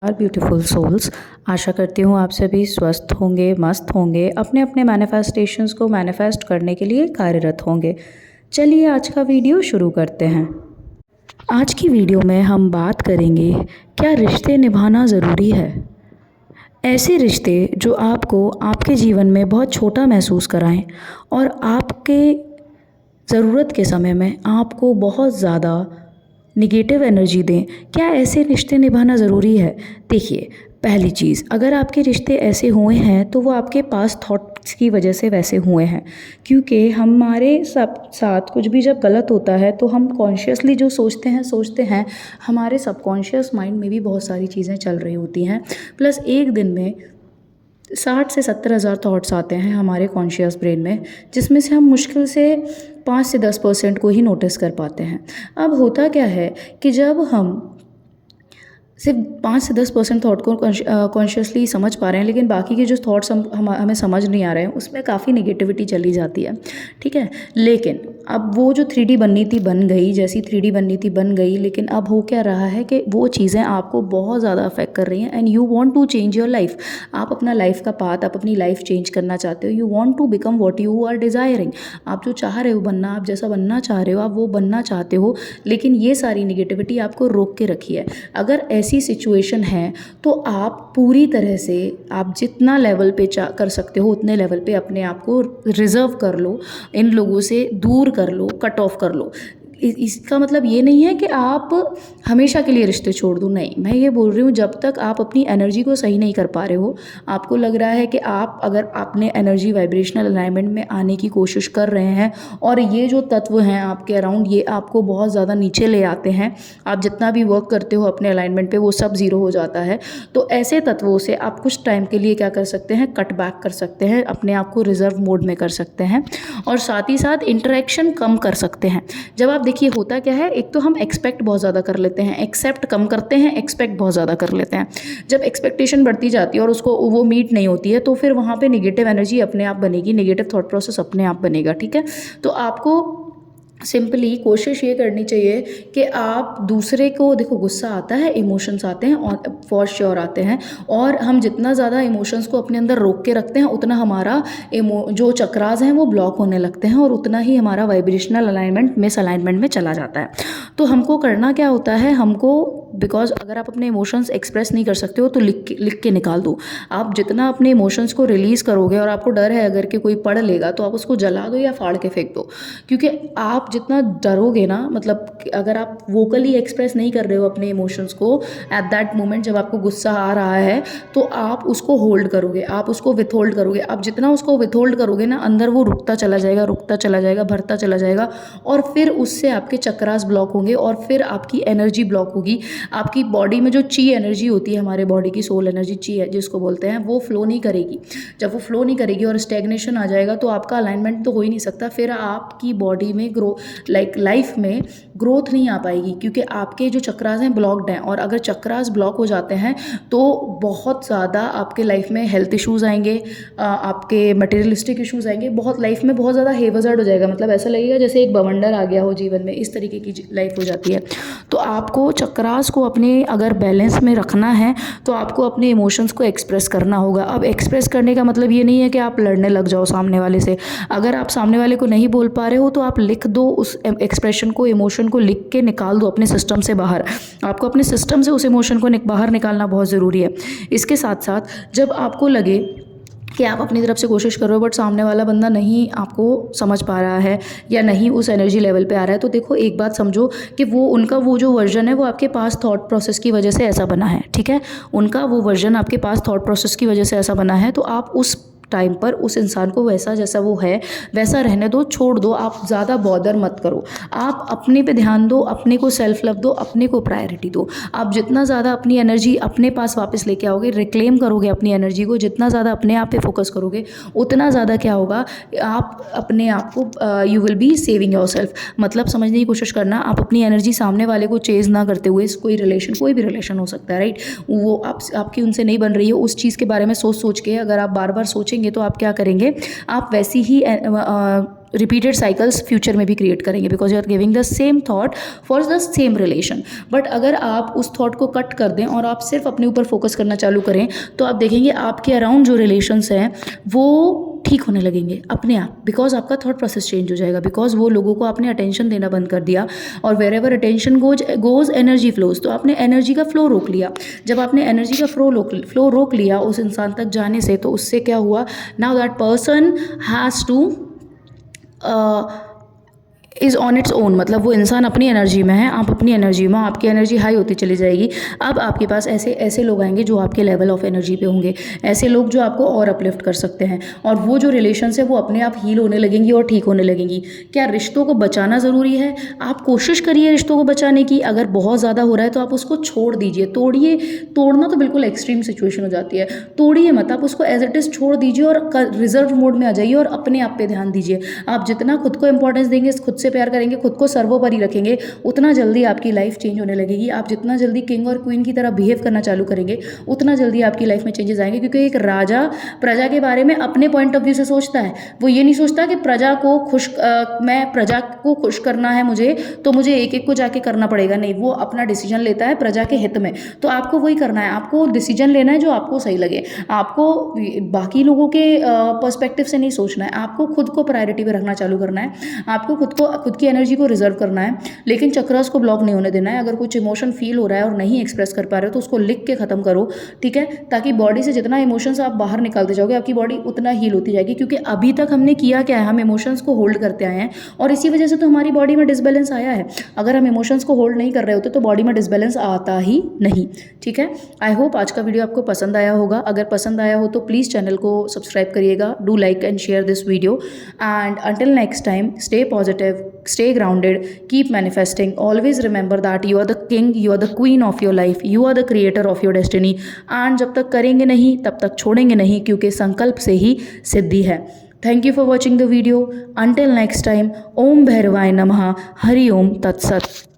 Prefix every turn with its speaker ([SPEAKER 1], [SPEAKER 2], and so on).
[SPEAKER 1] Are beautiful souls. आशा करती हूँ आप सभी स्वस्थ होंगे, मस्त होंगे, अपने अपने मैनिफेस्टेशंस को मैनिफेस्ट करने के लिए कार्यरत होंगे। चलिए आज का वीडियो शुरू करते हैं। आज की वीडियो में हम बात करेंगे, क्या रिश्ते निभाना ज़रूरी है। ऐसे रिश्ते जो आपको आपके जीवन में बहुत छोटा महसूस कराएं और आपके ज़रूरत के समय में आपको बहुत ज़्यादा निगेटिव एनर्जी दें, क्या ऐसे रिश्ते निभाना ज़रूरी है। देखिए, पहली चीज़, अगर आपके रिश्ते ऐसे हुए हैं तो वो आपके पास थॉट्स की वजह से वैसे हुए हैं, क्योंकि हमारे सब साथ कुछ भी जब गलत होता है तो हम कॉन्शियसली जो सोचते हैं हमारे सबकॉन्शियस माइंड में भी बहुत सारी चीज़ें चल रही होती हैं। प्लस एक दिन में 60 से 70 हज़ार थॉट्स आते हैं हमारे कॉन्शियस ब्रेन में, जिसमें से हम मुश्किल से 5 से 10% को ही नोटिस कर पाते हैं। अब होता क्या है कि जब हम सिर्फ 5 से 10% थॉट को कॉन्शियसली समझ पा रहे हैं, लेकिन बाकी के जो थॉट्स हमें समझ नहीं आ रहे हैं, उसमें काफ़ी नेगेटिविटी चली जाती है। ठीक है, लेकिन अब वो जो 3D बननी थी बन गई, जैसी 3D बननी थी बन गई, लेकिन अब हो क्या रहा है कि वो चीज़ें आपको बहुत ज़्यादा अफेक्ट कर रही हैं and you want to change your life. आप अपना लाइफ का पाथ, आप अपनी लाइफ चेंज करना चाहते हो। You want to become what you are desiring. आप जो चाह रहे हो बनना, आप जैसा बनना चाह रहे हो, आप वो बनना चाहते हो, लेकिन ये सारी नेगेटिविटी आपको रोक के रखी है। अगर ऐसी सिचुएशन है तो आप पूरी तरह से, आप जितना लेवल पे कर सकते हो उतने लेवल पे अपने आप को रिजर्व कर लो, इन लोगों से दूर कर लो, कट ऑफ कर लो। इसका मतलब ये नहीं है कि आप हमेशा के लिए रिश्ते छोड़ दो, नहीं। मैं ये बोल रही हूँ, जब तक आप अपनी एनर्जी को सही नहीं कर पा रहे हो, आपको लग रहा है कि आप अगर अपने एनर्जी वाइब्रेशनल अलाइनमेंट में आने की कोशिश कर रहे हैं और ये जो तत्व हैं आपके अराउंड, ये आपको बहुत ज़्यादा नीचे ले आते हैं, आप जितना भी वर्क करते हो अपने अलाइनमेंट पे वो सब ज़ीरो हो जाता है, तो ऐसे तत्वों से आप कुछ टाइम के लिए क्या कर सकते हैं, कट बैक कर सकते हैं, अपने आप को रिजर्व मोड में कर सकते हैं और साथ ही साथ इंटरेक्शन कम कर सकते हैं। जब आप देखिए, होता क्या है, एक तो हम एक्सपेक्ट बहुत ज़्यादा कर लेते हैं, एक्सेप्ट कम करते हैं, एक्सपेक्ट बहुत ज़्यादा कर लेते हैं। जब एक्सपेक्टेशन बढ़ती जाती है और उसको वो मीट नहीं होती है, तो फिर वहाँ पे नेगेटिव एनर्जी अपने आप बनेगी, नेगेटिव थॉट प्रोसेस अपने आप बनेगा। ठीक है, तो आपको सिंपली कोशिश ये करनी चाहिए कि आप दूसरे को, देखो गुस्सा आता है, इमोशंस आते हैं और फॉर श्योर आते हैं, और हम जितना ज़्यादा इमोशंस को अपने अंदर रोक के रखते हैं उतना हमारा जो चक्रास हैं वो ब्लॉक होने लगते हैं और उतना ही हमारा वाइब्रेशनल अलाइनमेंट मिस अलाइनमेंट में चला जाता है। तो हमको करना क्या होता है, हमको, बिकॉज अगर आप अपने इमोशंस एक्सप्रेस नहीं कर सकते हो तो लिख के निकाल दो। आप जितना अपने इमोशंस को रिलीज़ करोगे, और आपको डर है अगर कि कोई पढ़ लेगा, तो आप उसको जला दो या फाड़ के फेंक दो, क्योंकि आप जितना डरोगे ना, मतलब अगर आप वोकली एक्सप्रेस नहीं कर रहे हो अपने इमोशंस को एट दैट मोमेंट, जब आपको गुस्सा आ रहा है, तो आप उसको होल्ड करोगे, आप उसको विथहोल्ड करोगे। आप जितना उसको विथहोल्ड करोगे ना, अंदर वो रुकता चला जाएगा, भरता चला जाएगा, और फिर उससे आपके चक्रास ब्लॉक होंगे और फिर आपकी एनर्जी ब्लॉक होगी। आपकी बॉडी में जो ची एनर्जी होती है, हमारे बॉडी की सोल एनर्जी ची है जिसको बोलते हैं, वो फ्लो नहीं करेगी। जब वो फ्लो नहीं करेगी और स्टैग्नेशन आ जाएगा, तो आपका अलाइनमेंट तो हो ही नहीं सकता, फिर आपकी बॉडी में लाइफ में ग्रोथ नहीं आ पाएगी, क्योंकि आपके जो चक्रास हैं ब्लॉक्ड हैं। और अगर चक्रास ब्लॉक हो जाते हैं तो बहुत ज़्यादा आपके लाइफ में हेल्थ इश्यूज़ आएंगे, आपके मटेरियलिस्टिक इश्यूज़ आएंगे, बहुत लाइफ में बहुत ज़्यादा हेवज़र्ड हो जाएगा, मतलब ऐसा लगेगा जैसे एक बवंडर आ गया हो जीवन में, इस तरीके की लाइफ हो जाती है। तो आपको चक्रास को अपने अगर बैलेंस में रखना है तो आपको अपने इमोशंस को एक्सप्रेस करना होगा। अब एक्सप्रेस करने का मतलब ये नहीं है कि आप लड़ने लग जाओ सामने वाले से। अगर आप सामने वाले को नहीं बोल पा रहे हो तो आप लिख दो, उस एक्सप्रेशन को, इमोशन को लिख के निकाल दो अपने सिस्टम से बाहर। आपको अपने सिस्टम से उस इमोशन को बाहर निकालना बहुत ज़रूरी है। इसके साथ साथ जब आपको लगे कि आप अपनी तरफ से कोशिश कर रहे हो बट सामने वाला बंदा नहीं आपको समझ पा रहा है या नहीं उस एनर्जी लेवल पे आ रहा है, तो देखो एक बात समझो कि वो उनका वो जो वर्जन है वो आपके पास थॉट प्रोसेस की वजह से ऐसा बना है। ठीक है, उनका वो वर्जन आपके पास थॉट प्रोसेस की वजह से ऐसा बना है, तो आप उस टाइम पर उस इंसान को वैसा जैसा वो है वैसा रहने दो, छोड़ दो, आप ज़्यादा बॉदर मत करो। आप अपने पे ध्यान दो, अपने को सेल्फ लव दो, अपने को प्रायोरिटी दो। आप जितना ज़्यादा अपनी एनर्जी अपने पास वापस लेके आओगे, रिक्लेम करोगे अपनी एनर्जी को, जितना ज़्यादा अपने आप पे फोकस करोगे, उतना ज़्यादा क्या होगा, आप अपने आप को, you will be saving your self. मतलब समझने की कोशिश करना, आप अपनी एनर्जी सामने वाले को चेज ना करते हुए, कोई रिलेशन, कोई भी रिलेशन हो सकता है, राइट, वो आपकी उनसे नहीं बन रही है, उस चीज़ के बारे में सोच के अगर आप बार बार सोचेंगे सोचेंगे तो आप क्या करेंगे, आप वैसी ही रिपीटेड साइकिल्स फ्यूचर में भी क्रिएट करेंगे, because you are giving the same thought for the same relation. But अगर आप उस थॉट को कट कर दें और आप सिर्फ अपने ऊपर फोकस करना चालू करें, तो आप देखेंगे आपके अराउंड जो रिलेशंस हैं वो ठीक होने लगेंगे अपने आप, बिकॉज आपका थॉट प्रोसेस चेंज हो जाएगा, बिकॉज वो लोगों को आपने अटेंशन देना बंद कर दिया। और wherever attention goes energy flows, तो आपने एनर्जी का फ्लो रोक लिया। जब आपने एनर्जी का फ्लो रोक लिया उस इंसान तक जाने से, तो उससे क्या हुआ, now that person has two is on its own, मतलब वो इंसान अपनी एनर्जी में है, आप अपनी एनर्जी में, आपकी एनर्जी हाई होती चली जाएगी। अब आपके पास ऐसे लोग आएंगे जो आपके लेवल ऑफ एनर्जी पे होंगे, ऐसे लोग जो आपको और अपलिफ्ट कर सकते हैं, और वो जो रिलेशंस है वो अपने आप हील होने लगेंगी और ठीक होने लगेंगी। क्या रिश्तों को बचाना ज़रूरी है? आप कोशिश करिए रिश्तों को बचाने की। अगर बहुत ज़्यादा हो रहा है तो आप उसको छोड़ दीजिए, तोड़िए। तोड़ना तो बिल्कुल एक्सट्रीम सिचुएशन हो जाती है, तोड़िए मत, आप उसको एज इट इज़ छोड़ दीजिए और रिजर्व मोड में आ जाइए और अपने आप पे ध्यान दीजिए। आप जितना खुद को इंपॉर्टेंस देंगे, खुद से प्यार करेंगे, खुद को सर्वोपरि रखेंगे, उतना जल्दी आपकी लाइफ चेंज होने लगेगी। आप जितना जल्दी किंग और क्वीन की तरह बिहेव करना चालू करेंगे, उतना जल्दी आपकी लाइफ में चेंजेस आएंगे। क्योंकि एक राजा प्रजा के बारे में अपने पॉइंट ऑफ व्यू से सोचता है, वो ये नहीं सोचता कि मैं प्रजा को खुश करना है मुझे, तो मुझे एक एक को जाके करना पड़ेगा। नहीं, वो अपना डिसीजन लेता है प्रजा के हित में। तो आपको वही करना है, आपको डिसीजन लेना है जो आपको सही लगे। आपको बाकी लोगों के पर्सपेक्टिव से नहीं सोचना है, आपको खुद को प्रायोरिटी पे रखना चालू करना है, आपको खुद की एनर्जी को रिजर्व करना है, लेकिन चक्रास को ब्लॉक नहीं होने देना है। अगर कुछ इमोशन फील हो रहा है और नहीं एक्सप्रेस कर पा रहे हो तो उसको लिख के ख़त्म करो, ठीक है, ताकि बॉडी से जितना इमोशंस आप बाहर निकालते जाओगे, आपकी बॉडी उतना हील होती जाएगी। क्योंकि अभी तक हमने किया क्या है, हम इमोशंस को होल्ड करते आए हैं और इसी वजह से तो हमारी बॉडी में डिसबैलेंस आया है। अगर हम इमोशंस को होल्ड नहीं कर रहे होते तो बॉडी में डिसबैलेंस आता ही नहीं, ठीक है। आई होप आज का वीडियो आपको पसंद आया होगा। अगर पसंद आया हो तो प्लीज़ चैनल को सब्सक्राइब करिएगा, do like and share this video, and until next time, stay positive, stay grounded, keep manifesting, always remember that you are the king, you are the queen of your life, you are the creator of your destiny, and जब तक करेंगे नहीं तब तक छोड़ेंगे नहीं, क्योंकि संकल्प से ही सिद्धि है। Thank you for watching the video. Until next time, ओम भैरवाय नमः, हरि ओम तत्सत।